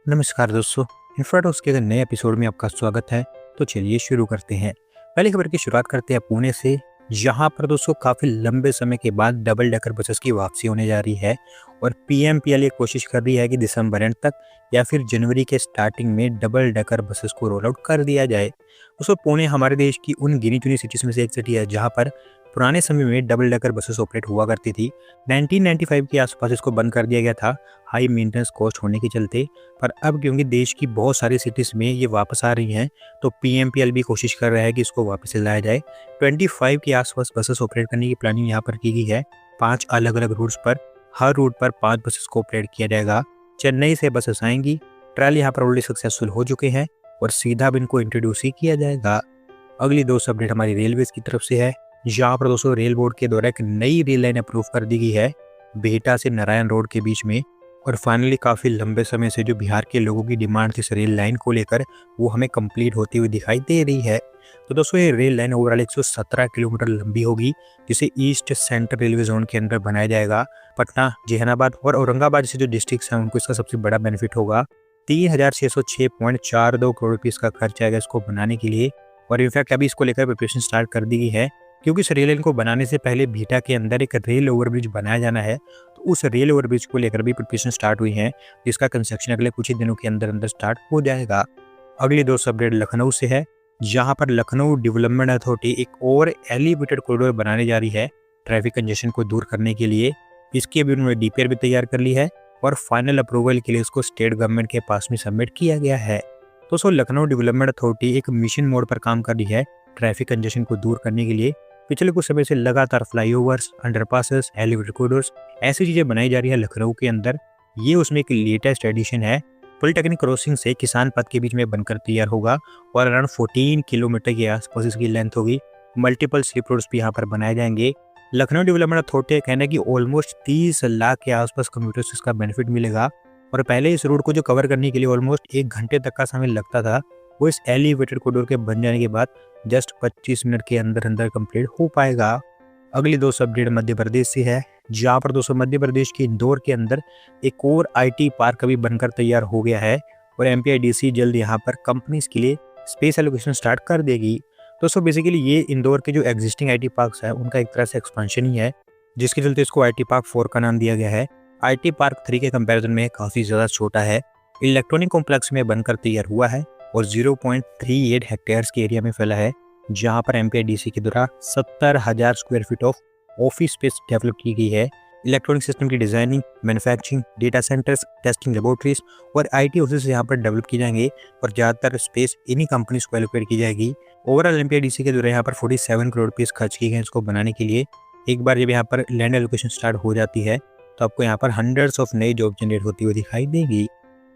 नमस्कार दोस्तों। इन्फ्राटॉक्स के नए एपिसोड में आपका स्वागत है। तो चलिए शुरू करते हैं। पहली खबर की शुरुआत करते हैं पुणे से। यहाँ पर दोस्तों काफ़ी लंबे समय के बाद डबल डेकर बसेस की वापसी होने जा रही है और पीएमपीएल ये कोशिश कर रही है कि दिसंबर एंड तक या फिर जनवरी के स्टार्टिंग में डबल डेकर बसेस को रोल आउट कर दिया जाए। दोस्तों पुणे हमारे देश की उन गिनी चुनी सिटीज़ में से एक सिटी है जहाँ पर पुराने समय में डबल डेकर बसेस ऑपरेट हुआ करती थी। 1995 के आसपास इसको बंद कर दिया गया था हाई मेंटेनेंस कॉस्ट होने के चलते। पर अब क्योंकि देश की बहुत सारी सिटीज़ में ये वापस आ रही हैं, तो पीएमपीएल भी कोशिश कर रहा है कि इसको वापस से लाया जाए। 25 के आसपास बसेस ऑपरेट करने की प्लानिंग यहाँ पर की गई है। 5 अलग-अलग रूट्स पर, हर रूट पर 5 बसेस को ऑपरेट किया जाएगा। चेन्नई से बसेस आएंगी। ट्रायल यहाँ पर ऑलरेडी सक्सेसफुल हो चुके हैं और सीधा अब इनको इंट्रोड्यूस ही किया जाएगा। अगली दोस्त अपडेट हमारी रेलवेज की तरफ से है। यहाँ पर दोस्तों रेल बोर्ड के द्वारा एक नई रेल लाइन अप्रूव कर दी गई है बिहटा से नारायण रोड के बीच में। और फाइनली काफ़ी लंबे समय से जो बिहार के लोगों की डिमांड थी इस रेल लाइन को लेकर, वो हमें कंप्लीट होती हुई दिखाई दे रही है। तो दोस्तों ये रेल लाइन ओवरऑल 117 किलोमीटर लंबी होगी, जिसे ईस्ट सेंट्रल रेलवे जोन के अंदर बनाया जाएगा। पटना, जहानाबाद और औरंगाबाद जैसे जो डिस्ट्रिक्ट्स हैं उनको इसका सबसे बड़ा बेनिफिट होगा। 3606.42 करोड़ रुपीज़ का खर्च आएगा इसको बनाने के लिए। और इनफैक्ट अभी इसको लेकर प्रिपरेशन स्टार्ट कर दी गई है, क्योंकि इस रेल लाइन को बनाने से पहले बिहटा के अंदर एक रेल ओवरब्रिज बनाया जाना है। तो उस रेल ओवरब्रिज को लेकर भी प्रिपरेशन स्टार्ट हुई है, जिसका कंस्ट्रक्शन अगले कुछ ही दिनों के अंदर अंदर स्टार्ट हो जाएगा। अगली दोस्त अपडेट लखनऊ से है, जहां पर लखनऊ डेवलपमेंट अथॉरिटी एक और एलिवेटेड कॉरिडोर बनाने जा रही है ट्रैफिक कंजेशन को दूर करने के लिए। इसकी अभी उन्होंने डीपीआर भी तैयार कर ली है और फाइनल अप्रूवल के लिए इसको स्टेट गवर्नमेंट के पास में सबमिट किया गया है। तो सो लखनऊ डेवलपमेंट अथॉरिटी एक मिशन मोड पर काम कर रही है ट्रैफिक कंजेशन को दूर करने के लिए। पिछले कुछ समय से लगातार फ्लाईओवर्स, अंडरपासेस, एलिवेटेड कॉरिडोर्स ऐसी चीजें बनाई जा रही है लखनऊ के अंदर। ये उसमें एक लेटेस्ट एडिशन है। पॉलिटेक्निक क्रॉसिंग से किसान पथ के बीच में बनकर तैयार होगा और अराउंड 14 किलोमीटर के आसपास इसकी लेंथ होगी। मल्टीपल स्लिप रोड्स भी यहाँ पर बनाए जाएंगे। लखनऊ डेवलपमेंट अथॉरिटी का कहना है कि ऑलमोस्ट 30 लाख के आसपास कम्यूटर्स इसका बेनिफिट मिलेगा। और पहले इस रोड को जो कवर करने के लिए ऑलमोस्ट 1 घंटे तक का समय लगता था, वो इस एलिवेटेड कॉरिडोर के बन जाने के बाद जस्ट 25 मिनट के अंदर अंदर कंप्लीट हो पाएगा। अगली दोस्त अपडेट मध्य प्रदेश से है, जहाँ पर दोस्तों मध्य प्रदेश के इंदौर के अंदर एक और आईटी पार्क अभी बनकर तैयार हो गया है और एमपीआईडीसी जल्द यहाँ पर कंपनीज के लिए स्पेस एलोकेशन स्टार्ट कर देगी। दोस्तों बेसिकली ये इंदौर के जो एग्जिस्टिंग आईटी पार्क्स है उनका एक तरह से एक्सपेंशन ही है, जिसके चलते इसको आईटी पार्क 4 का नाम दिया गया है। आईटी पार्क 3 के कंपैरिजन में काफ़ी ज़्यादा छोटा है। इलेक्ट्रॉनिक कॉम्प्लेक्स में बनकर तैयार हुआ है और 0.38 हेक्टेयर्स के एरिया में फैला है, जहां पर एमपीआईडीसी के द्वारा 70,000 square feet of office space develop की गई है। इलेक्ट्रॉनिक सिस्टम की designing, manufacturing, data centres, testing laboratories और आईटी ऑफिस यहाँ पर डेवलप की जाएंगे और ज़्यादातर स्पेस इन्हीं कंपनीज को एलोकेट की जाएगी। ओवरऑल एमपीआईडीसी के द्वारा यहाँ पर 47 करोड़ रुपीज़ खर्च किए गए इसको बनाने के लिए। एक बार जब यहाँ पर लैंड एलोकेशन स्टार्ट हो जाती है तो आपको यहाँ पर हंड्रेड्स ऑफ नई जॉब जनरेट होती हुई दिखाई देगी।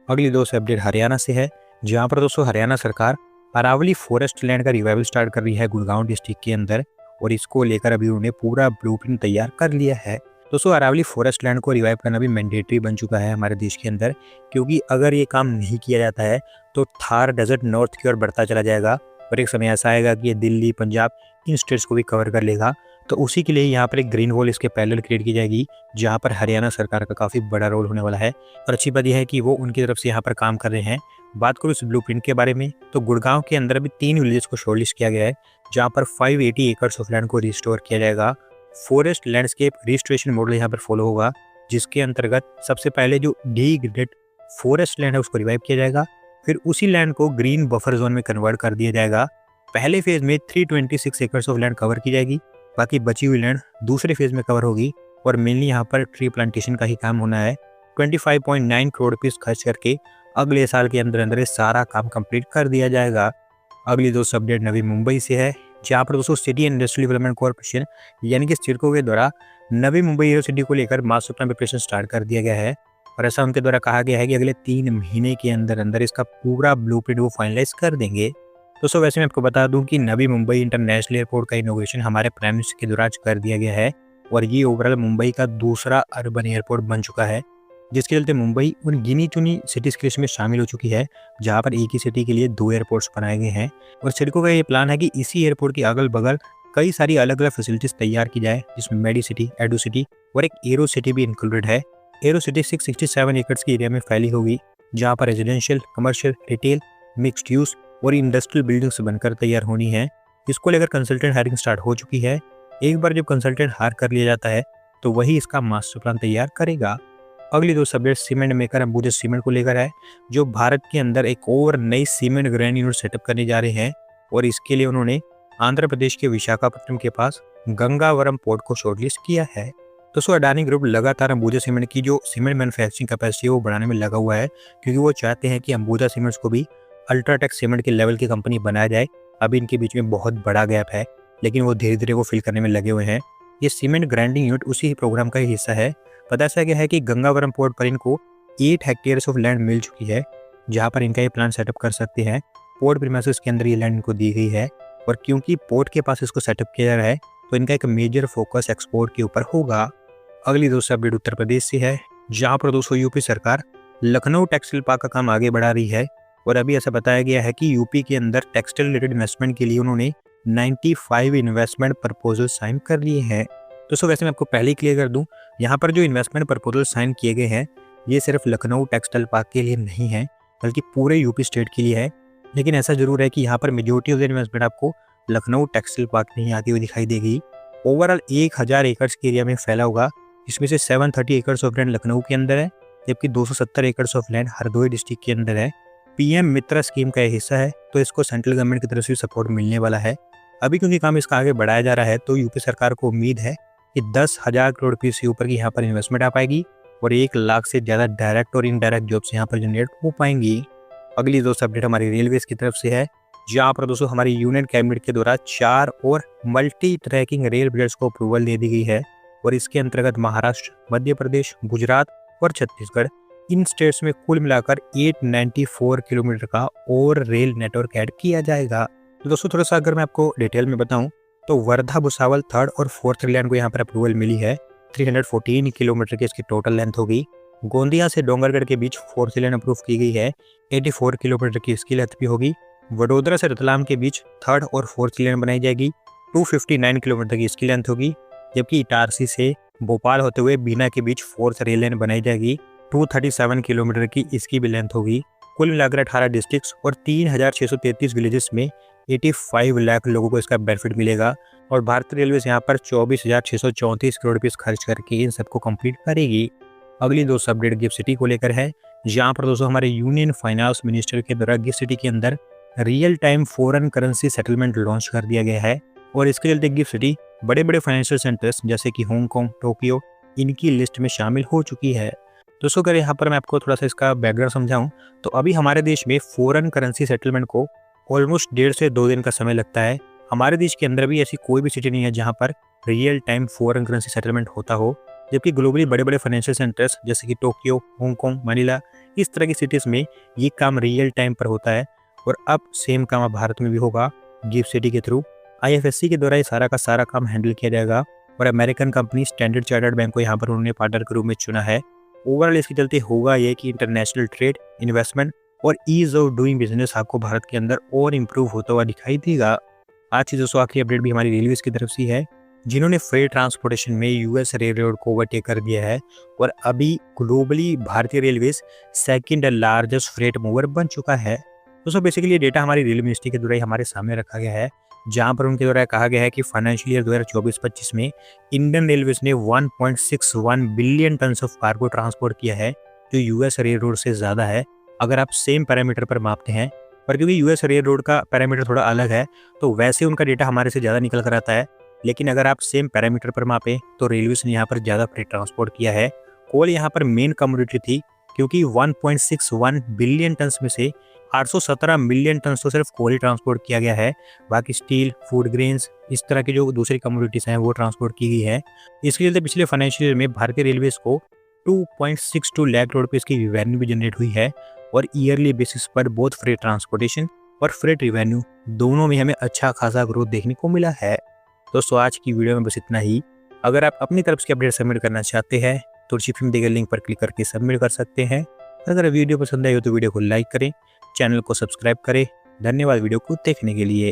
अगली दोस्त अपडेट हरियाणा से है, जहाँ पर दोस्तों हरियाणा सरकार अरावली फॉरेस्ट लैंड का रिवाइवल स्टार्ट कर रही है गुड़गांव डिस्ट्रिक्ट के अंदर और इसको लेकर अभी उन्होंने पूरा ब्लूप्रिंट तैयार कर लिया है। दोस्तों अरावली फॉरेस्ट लैंड को रिवाइव करना भी मैंडेटरी बन चुका है हमारे देश के अंदर, क्योंकि अगर ये काम नहीं किया जाता है तो थार डेजर्ट नॉर्थ की ओर बढ़ता चला जाएगा और एक समय ऐसा आएगा कि ये दिल्ली, पंजाब इन स्टेट्स को भी कवर कर लेगा। तो उसी के लिए यहाँ पर एक ग्रीन वॉल इसके पैरेलल क्रिएट की जाएगी, जहाँ पर हरियाणा सरकार का काफ़ी बड़ा रोल होने वाला है। और अच्छी बात यह है कि वो उनकी तरफ से यहाँ पर काम कर रहे हैं। बात करूँ इस ब्लूप्रिंट के बारे में तो गुड़गांव के अंदर अभी 3 विलेजेस को शॉर्टलिस्ट किया गया है, जहाँ पर 580 एकर्स ऑफ लैंड को रिस्टोर किया जाएगा। फॉरेस्ट लैंडस्केप रिस्टोरेशन मॉडल यहाँ पर फॉलो होगा, जिसके अंतर्गत सबसे पहले जो डिग्रेडेड फॉरेस्ट लैंड है उसको रिवाइव किया जाएगा, फिर उसी लैंड को ग्रीन बफर जोन में कन्वर्ट कर दिया जाएगा। पहले फेज में 326 एकर्स ऑफ लैंड कवर की जाएगी, बाकी बची हुई लैंड दूसरे फेज में कवर होगी और मेनली यहाँ पर ट्री प्लांटेशन का ही काम होना है। 25.9 करोड़ रुपीज़ खर्च करके अगले साल के अंदर अंदर सारा काम कंप्लीट कर दिया जाएगा। अगली दोस्त अपडेट नवी मुंबई से है, जहाँ पर दोस्तों सिटी इंडस्ट्रियल डेवलपमेंट कॉर्पोरेशन यानी कि सिडको के द्वारा नवी मुंबई हीरो सिटी को लेकर मास्टर प्लान प्रिपरेशन स्टार्ट कर दिया गया है और ऐसा उनके द्वारा कहा गया है कि अगले 3 महीने के अंदर अंदर इसका पूरा ब्लूप्रिंट वो फाइनलाइज कर देंगे। दोस्तों वैसे मैं आपको बता दूं कि नवी मुंबई इंटरनेशनल एयरपोर्ट का इनोवेशन हमारे प्राइम मिनिस्टर के द्वारा कर दिया गया है और ये ओवरऑल मुंबई का दूसरा अर्बन एयरपोर्ट बन चुका है, जिसके चलते मुंबई उन गिनी चुनी सिटीज़ की लिस्ट में शामिल हो चुकी है, जहां पर एक ही सिटी के लिए 2 एयरपोर्ट्स बनाए गए हैं। और सिडको का ये प्लान है कि इसी एयरपोर्ट के अगल बगल कई सारी अलग अलग फैसिलिटीज़ तैयार की जाए, जिसमें मेडी सिटी, एडो सिटी और एक एरो सिटी भी इंक्लूडेड है। एरो सिटी 667 एकड़ की एरिया में फैली होगी जहाँ पर residential, commercial, retail, mixed use और इंडस्ट्रियल बिल्डिंग्स बनकर तैयार होनी है। इसको लेकर कंसल्टेंट हायरिंग स्टार्ट हो चुकी है। एक बार जब कंसल्टेंट हायर कर लिया जाता है तो वही इसका मास्टर प्लान तैयार करेगा। अगली दो subject cement maker Ambuja cement को लेकर है, जो भारत के अंदर एक और नई सीमेंट ग्राइंड यूनिट सेटअप करने जा रहे हैं और इसके लिए उन्होंने आंध्र प्रदेश के विशाखापट्टनम के पास गंगावरम पोर्ट को शॉर्टलिस्ट किया है। दोस्तों अडानी ग्रुप लगातार अंबुजा सीमेंट की जो सीमेंट मैन्युफैक्चरिंग कैपेसिटी है वो बढ़ाने में लगा हुआ है, क्योंकि वो चाहते हैं कि अंबुजा सीमेंट्स को भी अल्ट्राटेक सीमेंट के लेवल की कंपनी बनाया जाए। अभी इनके बीच में बहुत बड़ा गैप है, लेकिन वो धीरे धीरे वो फिल करने में लगे हुए हैं। ये सीमेंट ग्राइंडिंग यूनिट उसी प्रोग्राम का ही हिस्सा है। पता चला गया है कि गंगावरम पोर्ट पर इनको 8 हेक्टेयर्स ऑफ लैंड मिल चुकी है, जहां पर इनका ये प्लांट सेटअप कर सकते हैं। पोर्ट प्रीमाइसेस के अंदर ये लैंड इनको दी गई है और क्योंकि पोर्ट के पास इसको सेटअप किया जा रहा है तो इनका एक मेजर फोकस एक्सपोर्ट के ऊपर होगा। अगली दोस्तों अपडेट उत्तर प्रदेश से है, जहाँ पर दोस्तों यूपी सरकार लखनऊ टेक्सटाइल पार्क का काम आगे बढ़ा रही है और अभी ऐसा बताया गया है कि यूपी के अंदर टेक्सटाइल रिलेटेड इन्वेस्टमेंट के लिए उन्होंने 95 इन्वेस्टमेंट प्रपोजल साइन कर लिए हैं। दोस्तों वैसे मैं आपको पहले ही क्लियर कर दूं, यहाँ पर जो इन्वेस्टमेंट प्रपोजल साइन किए गए हैं ये सिर्फ लखनऊ टेक्सटाइल पार्क के लिए नहीं है, बल्कि पूरे यूपी स्टेट के लिए है। लेकिन ऐसा जरूर है कि यहाँ पर मेजोरिटी ऑफ द इन्वेस्टमेंट आपको लखनऊ टेक्सटाइल पार्क नहीं आती हुई दिखाई देगी। ओवरऑल 1000 एकड़ के एरिया में फैला होगा, इसमें से 730 एकड़ ऑफ लैंड लखनऊ के अंदर है, जबकि 270 एकड़ ऑफ लैंड हरदोई डिस्ट्रिक्ट के अंदर है। पीएम मित्रा स्कीम का हिस्सा है, तो इसको सेंट्रल गवर्नमेंट की तरफ से सपोर्ट मिलने वाला है। अभी क्योंकि काम इसका आगे बढ़ाया जा रहा है तो यूपी सरकार को उम्मीद है कि 10,000 करोड़ रुपये से ऊपर की यहाँ पर इन्वेस्टमेंट आ पाएगी और 1 लाख से ज़्यादा डायरेक्ट और इनडायरेक्ट जॉब्स यहाँ पर जनरेट हो पाएंगी। अगली दोस्तों अपडेट हमारी रेलवेज की तरफ से है, जहाँ पर दोस्तों हमारी यूनियन कैबिनेट के द्वारा 4 और मल्टी ट्रैकिंग रेल ब्रिजेस को अप्रूवल दे दी गई है और इसके अंतर्गत महाराष्ट्र, मध्य प्रदेश, गुजरात और छत्तीसगढ़ इन स्टेट्स में कुल मिलाकर 894 किलोमीटर का और रेल नेटवर्क ऐड किया जाएगा। तो दोस्तों थोड़ा सा अगर मैं आपको डिटेल में बताऊं तो वर्धा भुसावल 3rd और 4th रेल लाइन को यहाँ पर अप्रूवल मिली है। 314 किलोमीटर की इसकी टोटल लेंथ होगी। गोंदिया से डोंगरगढ़ के बीच 4th लाइन अप्रूव की गई है, 84 किलोमीटर की इसकी लेंथ भी होगी। वडोदरा से रतलाम के बीच 3rd और 4th लाइन बनाई जाएगी, 259 किलोमीटर की इसकी लेंथ होगी। जबकि इटारसी से भोपाल होते हुए बीना के बीच 4th रेल लाइन बनाई जाएगी, 237 किलोमीटर की इसकी भी लेंथ होगी। कुल मिलाकर 18 डिस्ट्रिक्ट्स और 3633 विलेजेस में 85 लाख लोगों को इसका बेनिफिट मिलेगा और भारतीय रेलवे यहाँ पर 24,634 करोड़ रुपये खर्च करके इन सबको कंप्लीट करेगी। अगली दोस्तों अपडेट गिफ्ट सिटी को लेकर है, जहाँ पर दोस्तों हमारे यूनियन फाइनेंस मिनिस्टर के द्वारा गिफ्ट सिटी के अंदर real time foreign currency settlement launch कर दिया गया है और इसके चलते गिफ्ट सिटी बड़े बड़े फाइनेंशियल सेंटर्स जैसे कि हांगकांग, टोक्यो इनकी लिस्ट में शामिल हो चुकी है। दोस्तों अगर यहाँ पर मैं आपको थोड़ा सा इसका बैकग्राउंड समझाऊं तो अभी हमारे देश में फॉरेन करेंसी सेटलमेंट को ऑलमोस्ट 1.5 से 2 दिन का समय लगता है। हमारे देश के अंदर भी ऐसी कोई भी सिटी नहीं है जहाँ पर real time foreign currency settlement होता हो, जबकि ग्लोबली बड़े बड़े फाइनेंशियल सेंटर्स जैसे कि टोक्यो, हांगकांग, मनीला इस तरह की सिटीज़ में ये काम रियल टाइम पर होता है और अब सेम काम अब भारत में भी होगा। गिफ्ट सिटी के थ्रू IFSC के द्वारा ये सारा का सारा काम हैंडल किया जाएगा और American company standard chartered bank को यहाँ पर उन्होंने पार्टनर के रूप में चुना है। ओवरऑल इसके चलते होगा ये कि इंटरनेशनल ट्रेड, इन्वेस्टमेंट और ईज ऑफ डूइंग बिजनेस आपको भारत के अंदर और इम्प्रूव होता हुआ दिखाई देगा। आज की दोस्तों आखिरी अपडेट भी हमारी रेलवेज की तरफ से है, जिन्होंने फ्रेट ट्रांसपोर्टेशन में US रेलरोड को ओवरटेक कर दिया है और अभी ग्लोबली भारतीय railways second largest freight mover बन चुका है। दोस्तों बेसिकली ये डेटा हमारी रेल मिनिस्ट्री के द्वारा ही हमारे सामने रखा गया है, जहां पर उनके द्वारा कहा गया है कि फाइनेंशियल ईयर 2024-25 में इंडियन रेलवेज ने 1.61 billion ton of cargo transport किया है, जो US रेल रोड से ज़्यादा है अगर आप सेम पैरामीटर पर मापते हैं। पर क्योंकि US रेल रोड का पैरामीटर थोड़ा अलग है तो वैसे उनका डेटा हमारे से ज़्यादा निकल कर आता है, लेकिन अगर आप सेम पैरामीटर पर मापें तो रेलवेज ने यहाँ पर ज़्यादा फ्रेट ट्रांसपोर्ट किया है। कोल यहाँ पर मेन कमोडिटी थी, क्योंकि 1.61 बिलियन टन में से 817 मिलियन टन तो सिर्फ कोल ही ट्रांसपोर्ट किया गया है, बाकी स्टील, फूड ग्रेन्स इस तरह की जो दूसरी कमोडिटीज हैं वो ट्रांसपोर्ट की गई है। इसके चलते पिछले फाइनेंशियल ईयर में भारतीय रेलवेज को 2.62 लाख करोड़ रुपये की रेवेन्यू भी जनरेट हुई है और ईयरली बेसिस पर बोथ फ्रेट ट्रांसपोर्टेशन और फ्रेट रेवेन्यू दोनों में हमें अच्छा खासा ग्रोथ देखने को मिला है। दोस्तों आज की वीडियो में बस इतना ही। अगर आप अपनी तरफ से अपडेट सबमिट करना चाहते हैं तो डिस्क्रिप्शन दिए गए लिंक पर क्लिक करके सबमिट कर सकते हैं। अगर वीडियो पसंद आई हो तो वीडियो को लाइक करें, चैनल को सब्सक्राइब करें। धन्यवाद वीडियो को देखने के लिए।